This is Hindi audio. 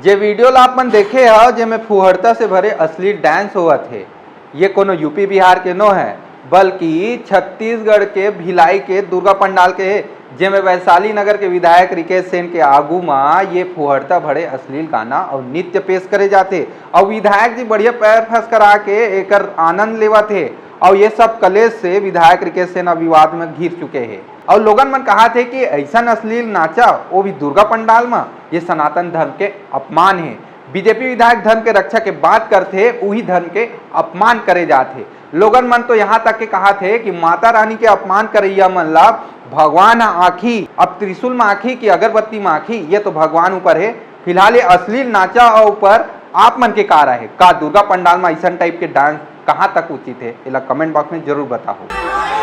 जे वीडियो ला आप मन देखे ह जेमे फुहड़ता से भरे असली डांस हुआ थे, ये कोनो यूपी बिहार के नो है बल्कि छत्तीसगढ़ के भिलाई के दुर्गा पंडाल के है, जेमे वैशाली नगर के विधायक रिकेश सेन के आगू में ये फुहड़ता भरे अश्लील गाना और नृत्य पेश करे जाते और विधायक जी बढ़िया पैर फंस करा के एकर आनंद लेवा थे और ये सब कलेश से विधायक रिकेश सेन विवाद में घिर चुके हैं और लोगन मन कहा थे कि ऐसा अश्लील नाचा वो भी दुर्गा पंडाल में, ये सनातन धर्म के अपमान है। बीजेपी विधायक धर्म के रक्षा के बात करते वही धर्म के अपमान करे जाते। लोगन मन तो यहाँ तक के कहा थे कि माता रानी के अपमान करैया मन ला भगवान आखी, अब त्रिशूल में आखी कि अगरबत्ती में आखी, ये तो भगवान ऊपर है। फिलहाल ये अश्लील नाचा और ऊपर आप मन के का रहे का दुर्गा पंडाल में ऐसा टाइप के डांस कहाँ तक उचित है, इला कमेंट बॉक्स में जरूर बताओ।